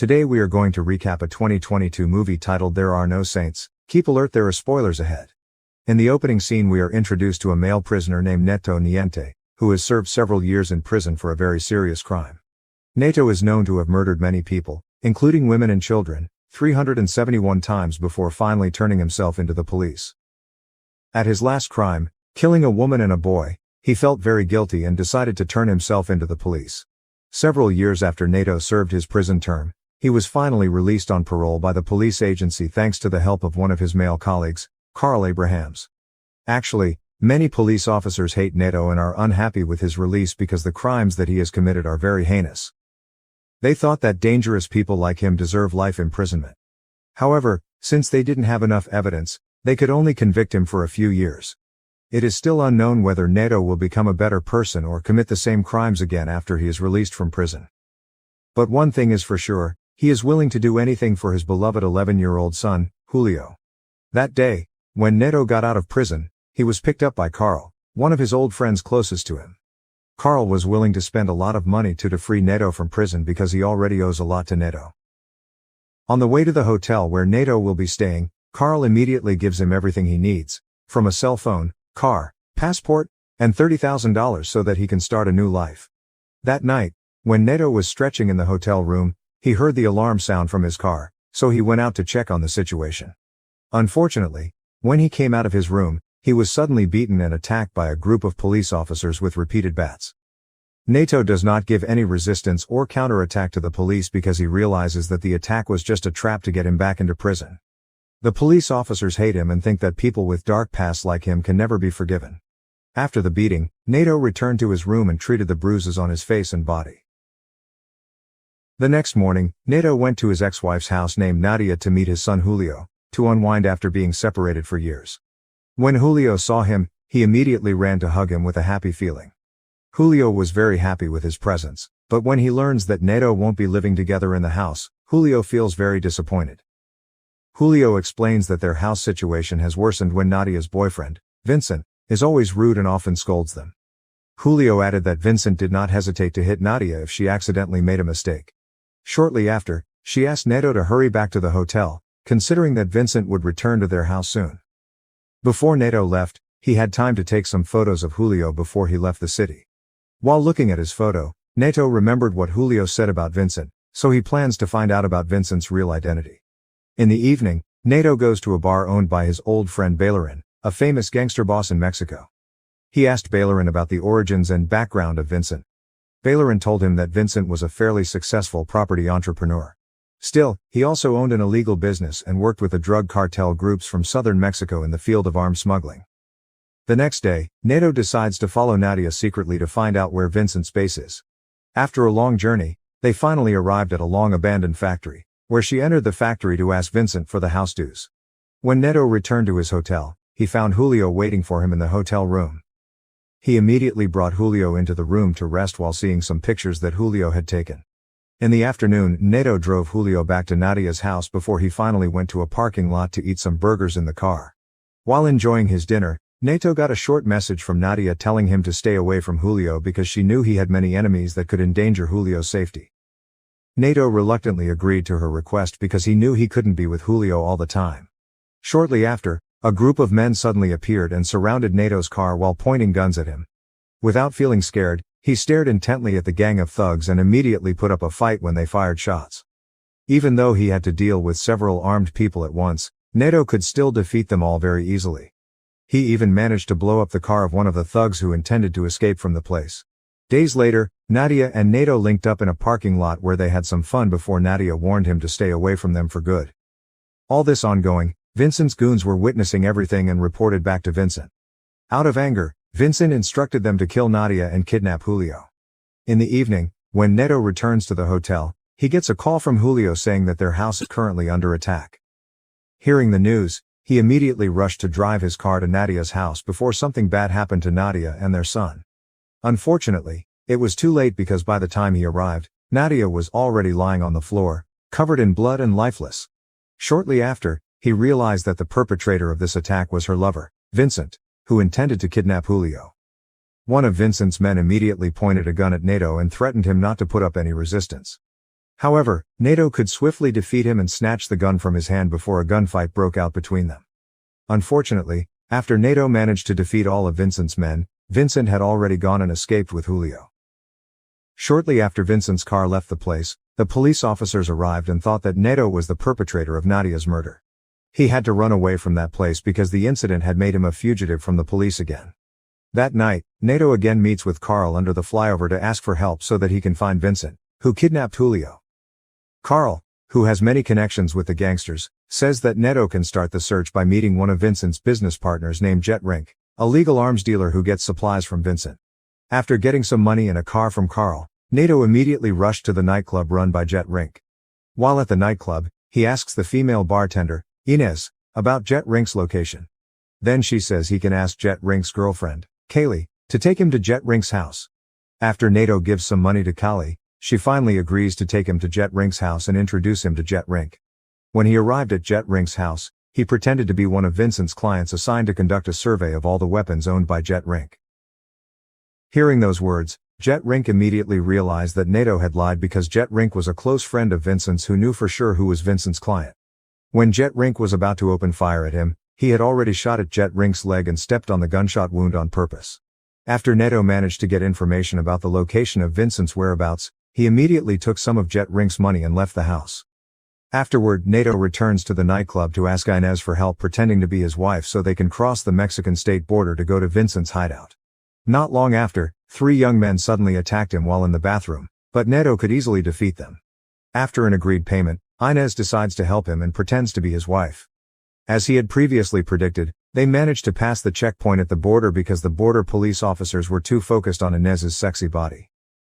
Today we are going to recap a 2022 movie titled There Are No Saints. Keep alert, there are spoilers ahead. In the opening scene we are introduced to a male prisoner named Neto Niente, who has served several years in prison for a very serious crime. Neto is known to have murdered many people, including women and children, 371 times before finally turning himself into the police. At his last crime, killing a woman and a boy, he felt very guilty and decided to turn himself into the police. Several years after Neto served his prison term, he was finally released on parole by the police agency thanks to the help of one of his male colleagues, Carl Abrahams. Actually, many police officers hate Neto and are unhappy with his release because the crimes that he has committed are very heinous. They thought that dangerous people like him deserve life imprisonment. However, since they didn't have enough evidence, they could only convict him for a few years. It is still unknown whether Neto will become a better person or commit the same crimes again after he is released from prison. But one thing is for sure, he is willing to do anything for his beloved 11-year-old son, Julio. That day, when Neto got out of prison, he was picked up by Carl, one of his old friends closest to him. Carl was willing to spend a lot of money to free Neto from prison because he already owes a lot to Neto. On the way to the hotel where Neto will be staying, Carl immediately gives him everything he needs, from a cell phone, car, passport, and $30,000 so that he can start a new life. That night, when Neto was stretching in the hotel room, he heard the alarm sound from his car, so he went out to check on the situation. Unfortunately, when he came out of his room, he was suddenly beaten and attacked by a group of police officers with repeated bats. Neto does not give any resistance or counterattack to the police because he realizes that the attack was just a trap to get him back into prison. The police officers hate him and think that people with dark pasts like him can never be forgiven. After the beating, Neto returned to his room and treated the bruises on his face and body. The next morning, Neto went to his ex-wife's house named Nadia to meet his son Julio, to unwind after being separated for years. When Julio saw him, he immediately ran to hug him with a happy feeling. Julio was very happy with his presence, but when he learns that Neto won't be living together in the house, Julio feels very disappointed. Julio explains that their house situation has worsened when Nadia's boyfriend, Vincent, is always rude and often scolds them. Julio added that Vincent did not hesitate to hit Nadia if she accidentally made a mistake. Shortly after, she asked Neto to hurry back to the hotel, considering that Vincent would return to their house soon. Before Neto left, he had time to take some photos of Julio before he left the city. While looking at his photo, Neto remembered what Julio said about Vincent, so he plans to find out about Vincent's real identity. In the evening, Neto goes to a bar owned by his old friend Bailarin, a famous gangster boss in Mexico. He asked Bailarin about the origins and background of Vincent. Bailarin told him that Vincent was a fairly successful property entrepreneur. Still, he also owned an illegal business and worked with the drug cartel groups from southern Mexico in the field of arms smuggling. The next day, Neto decides to follow Nadia secretly to find out where Vincent's base is. After a long journey, they finally arrived at a long-abandoned factory, where she entered the factory to ask Vincent for the house dues. When Neto returned to his hotel, he found Julio waiting for him in the hotel room. He immediately brought Julio into the room to rest while seeing some pictures that Julio had taken. In the afternoon, Neto drove Julio back to Nadia's house before he finally went to a parking lot to eat some burgers in the car. While enjoying his dinner, Neto got a short message from Nadia telling him to stay away from Julio because she knew he had many enemies that could endanger Julio's safety. Neto reluctantly agreed to her request because he knew he couldn't be with Julio all the time. Shortly after, a group of men suddenly appeared and surrounded Neto's car while pointing guns at him. Without feeling scared, he stared intently at the gang of thugs and immediately put up a fight when they fired shots. Even though he had to deal with several armed people at once, Neto could still defeat them all very easily. He even managed to blow up the car of one of the thugs who intended to escape from the place. Days later, Nadia and Neto linked up in a parking lot where they had some fun before Nadia warned him to stay away from them for good. All this ongoing, Vincent's goons were witnessing everything and reported back to Vincent. Out of anger, Vincent instructed them to kill Nadia and kidnap Julio. In the evening, when Neto returns to the hotel, he gets a call from Julio saying that their house is currently under attack. Hearing the news, he immediately rushed to drive his car to Nadia's house before something bad happened to Nadia and their son. Unfortunately, it was too late because by the time he arrived, Nadia was already lying on the floor, covered in blood and lifeless. Shortly after, he realized that the perpetrator of this attack was her lover, Vincent, who intended to kidnap Julio. One of Vincent's men immediately pointed a gun at Neto and threatened him not to put up any resistance. However, Nato could swiftly defeat him and snatch the gun from his hand before a gunfight broke out between them. Unfortunately, after Nato managed to defeat all of Vincent's men, Vincent had already gone and escaped with Julio. Shortly after Vincent's car left the place, the police officers arrived and thought that Nato was the perpetrator of Nadia's murder. He had to run away from that place because the incident had made him a fugitive from the police again. That night, Nato again meets with Carl under the flyover to ask for help so that he can find Vincent, who kidnapped Julio. Carl, who has many connections with the gangsters, says that Nato can start the search by meeting one of Vincent's business partners named Jet Rink, a legal arms dealer who gets supplies from Vincent. After getting some money and a car from Carl, Nato immediately rushed to the nightclub run by Jet Rink. While at the nightclub, he asks the female bartender, Inez, about Jet Rink's location. Then she says he can ask Jet Rink's girlfriend, Kaylee, to take him to Jet Rink's house. After Nato gives some money to Kali, she finally agrees to take him to Jet Rink's house and introduce him to Jet Rink. When he arrived at Jet Rink's house, he pretended to be one of Vincent's clients assigned to conduct a survey of all the weapons owned by Jet Rink. Hearing those words, Jet Rink immediately realized that Nato had lied because Jet Rink was a close friend of Vincent's who knew for sure who was Vincent's client. When Jet Rink was about to open fire at him, he had already shot at Jet Rink's leg and stepped on the gunshot wound on purpose. After Nato managed to get information about the location of Vincent's whereabouts, he immediately took some of Jet Rink's money and left the house. Afterward, Nato returns to the nightclub to ask Inez for help pretending to be his wife so they can cross the Mexican state border to go to Vincent's hideout. Not long after, 3 young men suddenly attacked him while in the bathroom, but Nato could easily defeat them. After an agreed payment, Inez decides to help him and pretends to be his wife. As he had previously predicted, they managed to pass the checkpoint at the border because the border police officers were too focused on Inez's sexy body.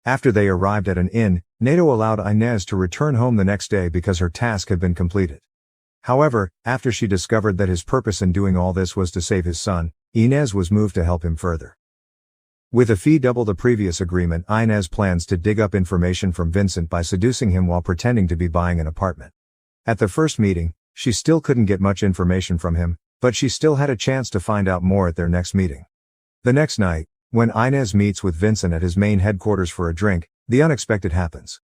After they arrived at an inn, Nato allowed Inez to return home the next day because her task had been completed. However, after she discovered that his purpose in doing all this was to save his son, Inez was moved to help him further. With a fee double the previous agreement, Inez plans to dig up information from Vincent by seducing him while pretending to be buying an apartment. At the first meeting, she still couldn't get much information from him, but she still had a chance to find out more at their next meeting. The next night, when Inez meets with Vincent at his main headquarters for a drink, the unexpected happens.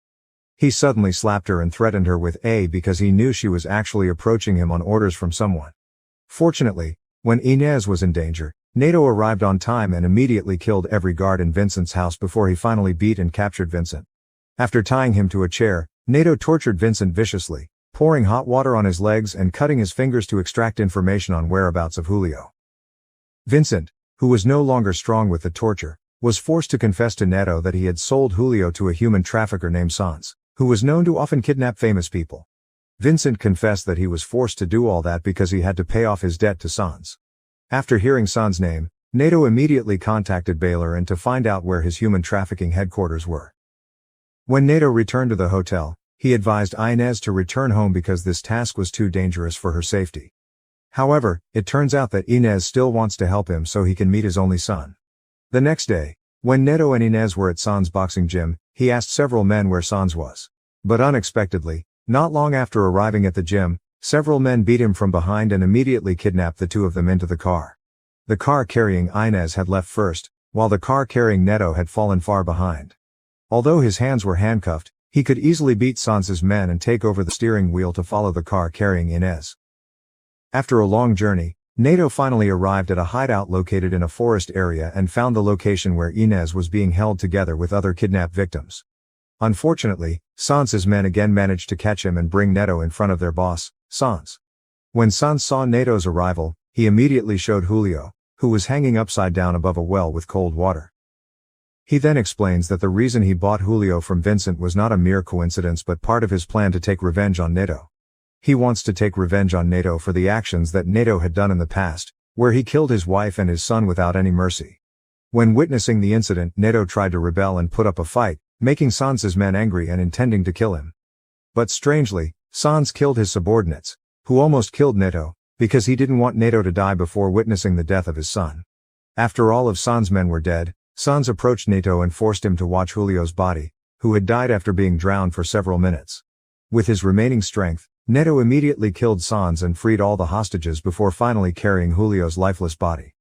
He suddenly slapped her and threatened her with A because he knew she was actually approaching him on orders from someone. Fortunately, when Inez was in danger, Nato arrived on time and immediately killed every guard in Vincent's house before he finally beat and captured Vincent. After tying him to a chair, Nato tortured Vincent viciously, pouring hot water on his legs and cutting his fingers to extract information on whereabouts of Julio. Vincent, who was no longer strong with the torture, was forced to confess to Nato that he had sold Julio to a human trafficker named Sans, who was known to often kidnap famous people. Vincent confessed that he was forced to do all that because he had to pay off his debt to Sans. After hearing Sans' name, Nato immediately contacted Baylor and to find out where his human trafficking headquarters were. When Nato returned to the hotel, he advised Inez to return home because this task was too dangerous for her safety. However, it turns out that Inez still wants to help him so he can meet his only son. The next day, when Nato and Inez were at Sans' boxing gym, he asked several men where Sans was. But unexpectedly, not long after arriving at the gym, several men beat him from behind and immediately kidnapped the 2 of them into the car. The car carrying Inez had left first, while the car carrying Nato had fallen far behind. Although his hands were handcuffed, he could easily beat Sans' men and take over the steering wheel to follow the car carrying Inez. After a long journey, Nato finally arrived at a hideout located in a forest area and found the location where Inez was being held together with other kidnapped victims. Unfortunately, Sans' men again managed to catch him and bring Nato in front of their boss, Sans. When Sans saw Nato's arrival, he immediately showed Julio, who was hanging upside down above a well with cold water. He then explains that the reason he bought Julio from Vincent was not a mere coincidence but part of his plan to take revenge on Nato. He wants to take revenge on Nato for the actions that Nato had done in the past, where he killed his wife and his son without any mercy. When witnessing the incident, Nato tried to rebel and put up a fight, making Sans' men angry and intending to kill him. But strangely, Sans killed his subordinates, who almost killed Nato, because he didn't want Nato to die before witnessing the death of his son. After all of Sans' men were dead, Sans approached Nato and forced him to watch Julio's body, who had died after being drowned for several minutes. With his remaining strength, Nato immediately killed Sans and freed all the hostages before finally carrying Julio's lifeless body.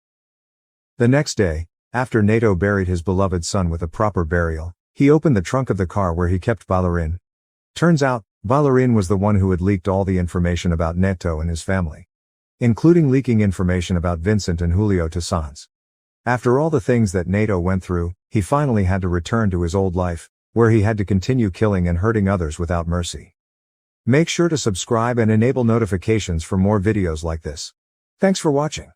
The next day, after Nato buried his beloved son with a proper burial, he opened the trunk of the car where he kept Ballerin. Turns out, Valerin was the one who had leaked all the information about Neto and his family, including leaking information about Vincent and Julio to Sans. After all the things that Neto went through, he finally had to return to his old life, where he had to continue killing and hurting others without mercy. Make sure to subscribe and enable notifications for more videos like this. Thanks for watching.